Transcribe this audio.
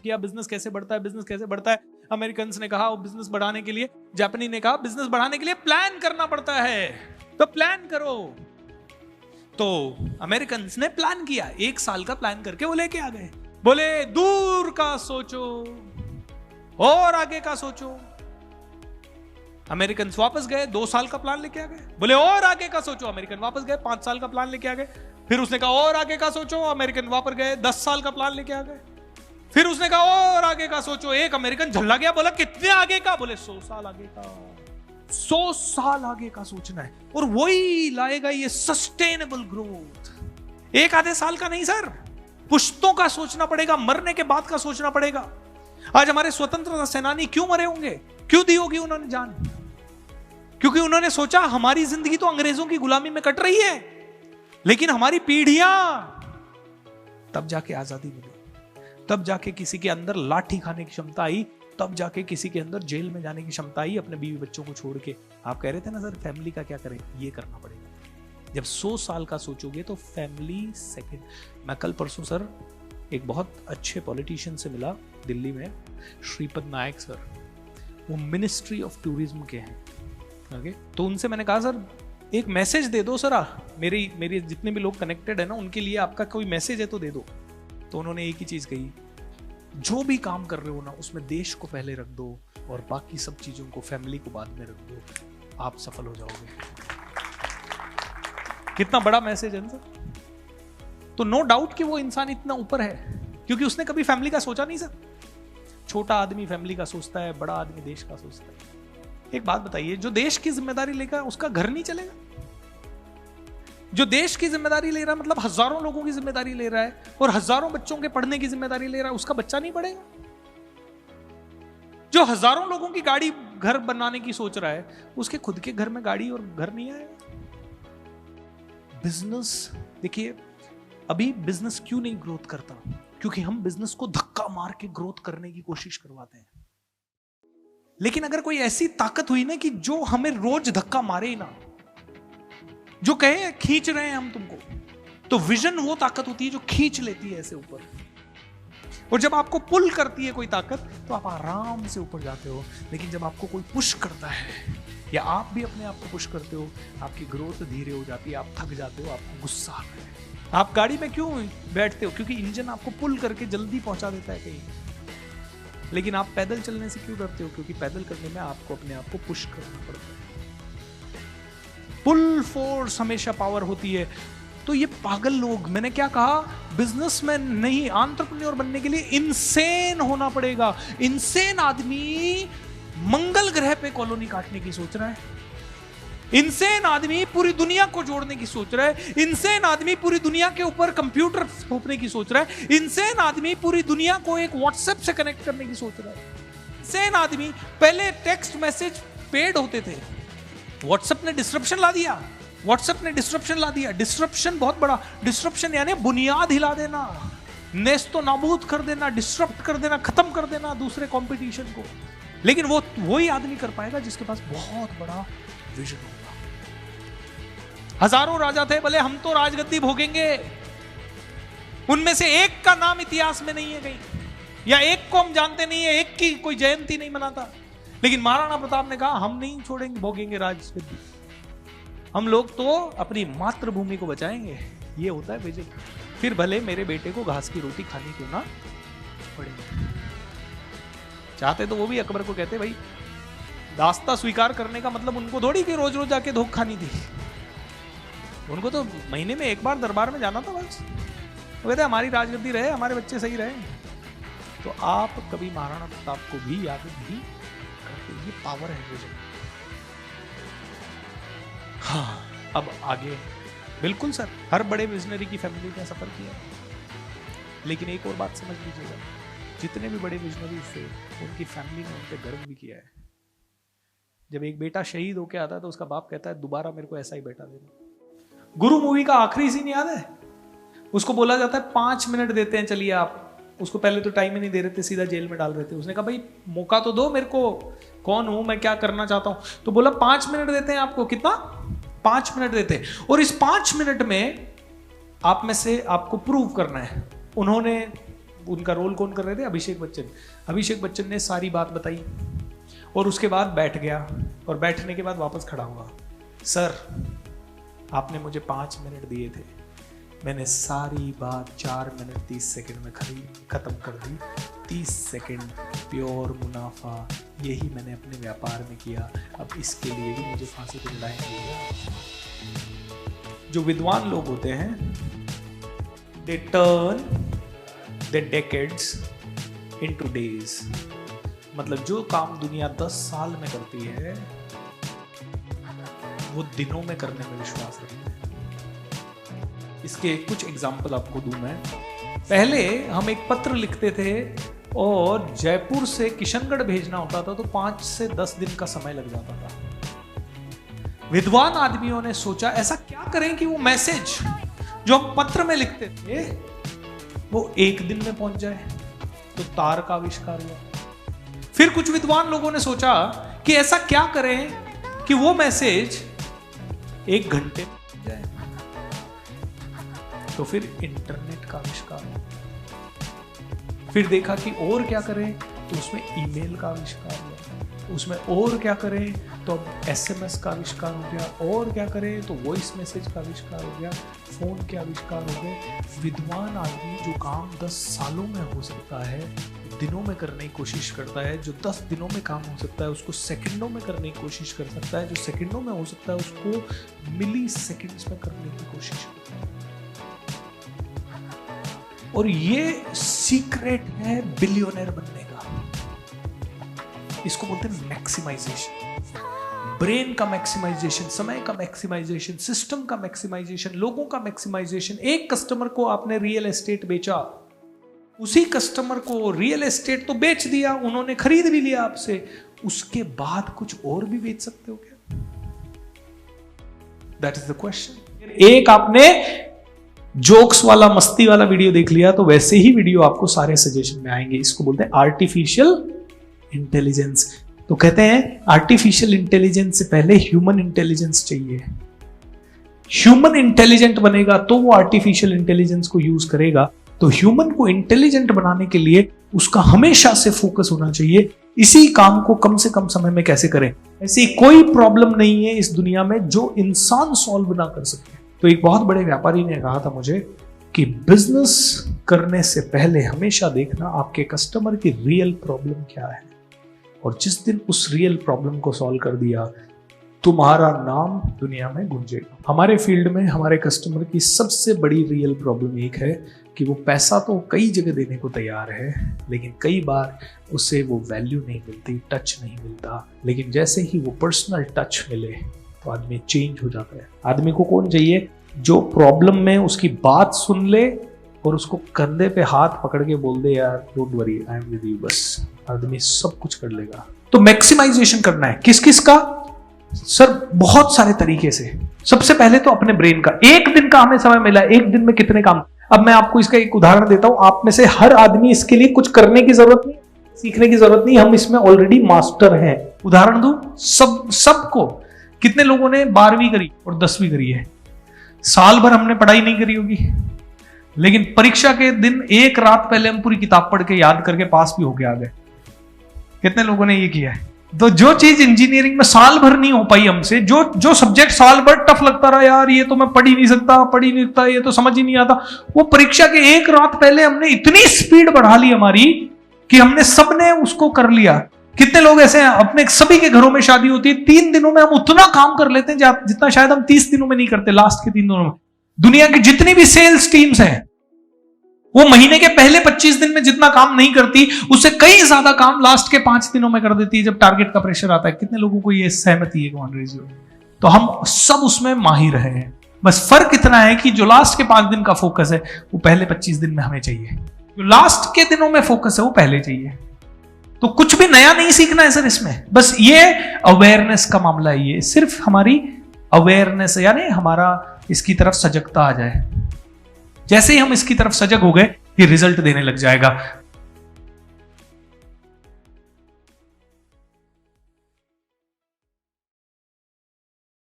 किया, बिजनेस कैसे बढ़ता है, बिजनेस कैसे बढ़ता है। अमेरिकन ने कहा बिजनेस बढ़ाने के लिए, जापानी ने कहा बिजनेस बढ़ाने के लिए प्लान करना पड़ता है, तो प्लान करो। तो अमेरिकन ने प्लान किया, 1 साल का प्लान करके वो लेके आ गए। बोले दूर का सोचो और आगे का सोचो। अमेरिकन वापस गए, 2 साल का प्लान लेके आ गए। बोले और आगे का सोचो, अमेरिकन वापस गए, 5 साल का प्लान लेके आ गए। फिर उसने कहा और आगे का सोचो, अमेरिकन वापस गए, 10 साल का प्लान लेके आ गए। फिर उसने कहा और आगे का सोचो, एक अमेरिकन झल्ला गया, बोला कितने आगे का? बोले 100 साल आगे का। 100 साल आगे का सोचना है, और वही लाएगा ये सस्टेनेबल ग्रोथ। एक आधे साल का नहीं सर, पुश्तों का सोचना पड़ेगा, मरने के बाद का सोचना पड़ेगा। आज हमारे स्वतंत्रता सेनानी क्यों मरे होंगे, क्यों दी होगी उन्होंने जान? क्योंकि उन्होंने सोचा हमारी जिंदगी तो अंग्रेजों की गुलामी में कट रही है, लेकिन हमारी पीढ़ियां, तब जाके आजादी मिली, तब जाके किसी के अंदर लाठी खाने की क्षमता आई, तब जाके किसी के अंदर जेल में जाने की क्षमता आई अपने बीवी बच्चों को छोड़ के। आप कह रहे थे ना सर फैमिली का क्या करें, ये करना पड़ेगा। जब 100 साल का सोचोगे तो फैमिली सेकंड। मैं कल परसों सर एक बहुत अच्छे पॉलिटिशियन से मिला दिल्ली में, श्रीपद नायक सर, वो मिनिस्ट्री ऑफ टूरिज्म के हैं। ओके, तो उनसे मैंने कहा सर एक मैसेज दे दो सर, मेरे जितने भी लोग कनेक्टेड है ना उनके लिए आपका कोई मैसेज है तो दे दो। तो उन्होंने एक ही चीज कही, जो भी काम कर रहे हो ना उसमें देश को पहले रख दो और बाकी सब चीजों को, फैमिली को बाद में रख दो, आप सफल हो जाओगे। कितना बड़ा मैसेज है ना सर। तो नो डाउट कि वो इंसान इतना ऊपर है क्योंकि उसने कभी फैमिली का सोचा नहीं सर। छोटा आदमी फैमिली का सोचता है, बड़ा आदमी देश का सोचता है। एक बात बताइए, जो देश की जिम्मेदारी लेगा उसका घर नहीं चलेगा? जो देश की जिम्मेदारी ले रहा है, मतलब हजारों लोगों की जिम्मेदारी ले रहा है और हजारों बच्चों के पढ़ने की जिम्मेदारी ले रहा है, उसका बच्चा नहीं पढ़ेगा? जो हजारों लोगों की गाड़ी घर बनाने की सोच रहा है, उसके खुद के घर में गाड़ी और घर नहीं आएगा। बिजनेस, देखिए अभी बिजनेस क्यों नहीं ग्रोथ करता? क्योंकि हम बिजनेस को धक्का मार के ग्रोथ करने की कोशिश करवाते हैं। लेकिन अगर कोई ऐसी ताकत हुई ना कि जो हमें रोज धक्का मारे ही ना, जो कहे खींच रहे हैं हम तुमको, तो विजन वो ताकत होती है जो खींच लेती है ऐसे ऊपर। और जब आपको पुल करती है कोई ताकत तो आप आराम से ऊपर जाते हो। लेकिन जब आपको कोई पुश करता है या आप भी अपने आप को पुश करते हो, आपकी ग्रोथ धीरे हो जाती है, आप थक जाते हो, आपको गुस्सा आता है। आप गाड़ी में क्यों बैठते हो? क्योंकि इंजन आपको पुल करके जल्दी पहुंचा देता है कहीं। लेकिन आप पैदल चलने से क्यों डरते हो? क्योंकि पैदल करने में आपको अपने आप को पुश करना पड़ता है। पुल फोर्स हमेशा पावर होती है। तो ये पागल लोग, मैंने क्या कहा, बिजनेसमैन नहीं, एंटरप्रेन्योर बनने के लिए इनसेन होना पड़ेगा। इनसेन आदमी मंगल ग्रह पे कॉलोनी काटने की सोच रहा है। इनसेन आदमी पूरी दुनिया को जोड़ने की सोच रहा है। इनसेन आदमी पूरी दुनिया के ऊपर कंप्यूटर थोपने की सोच रहा है। इनसेन आदमी पूरी दुनिया को एक व्हाट्सएप से कनेक्ट करने की सोच रहा है। इनसेन आदमी, पहले टेक्स्ट मैसेज पेड होते थे, व्हाट्सएप ने डिस्ट्रप्शन ला दिया। व्हाट्सएप ने डिस्ट्रप्शन ला दिया। डिस्ट्रप्शन बहुत बड़ा, डिस्ट्रप्शन यानी बुनियाद हिला देना, नेस्तो नाबूद कर देना, डिस्ट्रप्ट कर देना, खत्म कर देना दूसरे कंपटीशन को। लेकिन वो वही आदमी कर पाएगा जिसके पास बहुत बड़ा विजन होगा। हजारों राजा थे, बोले हम तो राजगद्दी भोगेंगे, उनमें से एक का नाम इतिहास में नहीं है कहीं, या एक को हम जानते नहीं है, एक की कोई जयंती नहीं मनाता। लेकिन महाराणा प्रताप ने कहा हम नहीं छोड़ेंगे, भोगेंगे राजगद्दी, हम लोग तो अपनी मातृभूमि को बचाएंगे। ये होता है विजन। फिर भले मेरे बेटे को घास की रोटी खानी क्यों ना पड़े। चाहते तो वो भी अकबर को कहते, भाई दास्ता स्वीकार करने का मतलब उनको थोड़ी कि रोज रोज जाके धोख खानी थी, उनको तो महीने में एक बार दरबार में जाना था बस। वो कहते हमारी राजगद्दी रहे, हमारे बच्चे सही रहे। तो आप कभी महाराणा प्रताप को भी याद नहीं करते। ये पावर है विजन। हाँ, अब आगे बिल्कुल सर, हर बड़े विजनरी की फैमिली ने सफर किया। लेकिन एक और बात समझ लीजिएगा, जितने भी बड़े विजनरी थे उनकी फैमिली ने उन पर गर्व भी किया है। जब एक बेटा शहीद होकर आता है तो उसका बाप कहता है दोबारा मेरे को ऐसा ही बेटा देना। गुरु मूवी का आखिरी सीन याद है? उसको बोला जाता है 5 मिनट देते हैं, चलिए आप। उसको पहले तो टाइम ही नहीं दे रहे थे, सीधा जेल में डाल रहे थे। उसने कहा भाई मौका तो दो मेरे को, कौन हूं मैं, क्या करना चाहता हूं। तो बोला 5 मिनट देते हैं आपको। कितना? 5 मिनट देते हैं, और इस 5 मिनट में आप में से आपको प्रूव करना है। उन्होंने उनका रोल कौन कर रहे थे? अभिषेक बच्चन। अभिषेक बच्चन ने सारी बात बताई और उसके बाद बैठ गया और बैठने के बाद वापस खड़ा हुआ। सर, आपने मुझे 5 मिनट दिए थे, मैंने सारी बात 4 मिनट 30 सेकंड में खत्म कर दी। 30 सेकंड प्योर मुनाफा, यही मैंने अपने व्यापार में किया। अब इसके लिए भी मुझे फांसी पे चढ़ाएंगे। जो विद्वान लोग होते हैं, they turn their decades into days। मतलब जो काम दुनिया 10 साल में करती है वो दिनों में करने में विश्वास रखते हैं। इसके कुछ एग्जाम्पल आपको दूं मैं। पहले हम एक पत्र लिखते थे और जयपुर से किशनगढ़ भेजना होता था तो 5 से 10 दिन का समय लग जाता था। विद्वान आदमियों ने सोचा ऐसा क्या करें कि वो मैसेज जो हम पत्र में लिखते थे वो 1 दिन में पहुंच जाए, तो तार का आविष्कार हुआ। फिर कुछ विद्वान लोगों ने सोचा कि ऐसा क्या करें कि वो मैसेज 1 घंटे में पहुंच जाए, तो फिर इंटरनेट का आविष्कार हुआ। फिर देखा कि और क्या करें, तो उसमें ईमेल का आविष्कार हुआ। उसमें और क्या करें, तो अब SMS का आविष्कार हो गया। और क्या करें, तो वॉइस मैसेज का आविष्कार हो गया, फोन के आविष्कार हो गए। विद्वान आदमी जो काम 10 सालों में हो सकता है दिनों में करने की कोशिश करता है, जो 10 दिनों में काम हो सकता है उसको सेकंडों में करने की कोशिश कर सकता है, जो सेकंडों में हो सकता है उसको मिली सेकंड्स में करने की कोशिश करता है। और ये सीक्रेट है बिलियनर बनने का। इसको बोलते हैं मैक्सिमाइजेशन। ब्रेन का मैक्सिमाइजेशन, समय का मैक्सिमाइजेशन, सिस्टम का मैक्सिमाइजेशन, लोगों का मैक्सिमाइजेशन। एक कस्टमर को आपने रियल एस्टेट बेचा, उसी कस्टमर को रियल एस्टेट तो बेच दिया, उन्होंने खरीद भी लिया आपसे, उसके बाद कुछ और भी बेच सकते हो क्या? That is the question. एक आपने जोक्स वाला, मस्ती वाला वीडियो देख लिया तो वैसे ही वीडियो आपको सारे सजेशन में आएंगे। इसको बोलते हैं आर्टिफिशियल इंटेलिजेंस। तो कहते हैं आर्टिफिशियल इंटेलिजेंस से पहले ह्यूमन इंटेलिजेंस चाहिए। ह्यूमन इंटेलिजेंट बनेगा तो वो आर्टिफिशियल इंटेलिजेंस को यूज करेगा। तो ह्यूमन को इंटेलिजेंट बनाने के लिए उसका हमेशा से फोकस होना चाहिए इसी काम को कम से कम समय में कैसे करें। ऐसी कोई प्रॉब्लम नहीं है इस दुनिया में जो इंसान सॉल्व ना कर सके। तो एक बहुत बड़े व्यापारी ने कहा था मुझे कि बिजनेस करने से पहले हमेशा देखना आपके कस्टमर की रियल प्रॉब्लम क्या है, और जिस दिन उस रियल प्रॉब्लम को सॉल्व कर दिया तुम्हारा नाम दुनिया में गूंजेगा। हमारे फील्ड में हमारे कस्टमर की सबसे बड़ी रियल प्रॉब्लम एक है कि वो पैसा तो कई जगह देने को तैयार है, लेकिन कई बार उसे वो वैल्यू नहीं मिलती, टच नहीं मिलता। लेकिन जैसे ही वो पर्सनल टच मिले तो आदमी चेंज हो जाता है। आदमी को कौन चाहिए? जो प्रॉब्लम में उसकी बात सुन ले और उसको कंधे पे हाथ पकड़ के बोल दे, यार don't worry, I am with you. बस आदमी सब कुछ कर लेगा। तो मैक्सिमाइजेशन करना है किस किस का? सर बहुत सारे तरीके से। सबसे पहले तो अपने ब्रेन का। 1 दिन का हमें समय मिला, 1 दिन में कितने काम। अब मैं आपको इसका एक उदाहरण देता हूं। आप में से हर आदमी इसके लिए कुछ करने की जरूरत नहीं, सीखने की जरूरत नहीं, हम इसमें ऑलरेडी मास्टर हैं। उदाहरण दूं, सबको कितने लोगों ने 12वीं करी और 10वीं करी है? साल भर हमने पढ़ाई नहीं करी होगी, लेकिन परीक्षा के दिन एक रात पहले हम पूरी किताब पढ़ के याद करके पास भी होके आ गए। कितने लोगों ने ये किया है? तो जो चीज इंजीनियरिंग में साल भर नहीं हो पाई हमसे, जो सब्जेक्ट साल भर टफ लगता रहा, यार ये तो मैं पढ़ ही नहीं सकता, ये तो समझ ही नहीं आता, वो परीक्षा के एक रात पहले हमने इतनी स्पीड बढ़ा ली हमारी कि हमने सबने उसको कर लिया। कितने लोग ऐसे हैं, अपने सभी के घरों में शादी होती है, 3 दिनों में हम उतना काम कर लेते हैं जितना शायद हम 30 दिनों में नहीं करते, लास्ट के 3 दिनों में। दुनिया की जितनी भी सेल्स टीम्स हैं वो महीने के पहले 25 दिन में जितना काम नहीं करती, उससे कई ज्यादा काम लास्ट के 5 दिनों में कर देती है जब टारगेट का प्रेशर आता है। कितने लोगों को ये सहमति है? तो हम सब उसमें माहिर हैं। बस फर्क इतना है कि जो लास्ट के 5 दिन का फोकस है वो पहले 25 दिन में हमें चाहिए, जो लास्ट के दिनों में फोकस है वो पहले चाहिए। तो कुछ भी नया नहीं सीखना है सर इसमें, बस ये अवेयरनेस का मामला है। ये सिर्फ हमारी अवेयरनेस है, यानी हमारा इसकी तरफ सजगता आ जाए। जैसे ही हम इसकी तरफ सजग हो गए ये रिजल्ट देने लग जाएगा।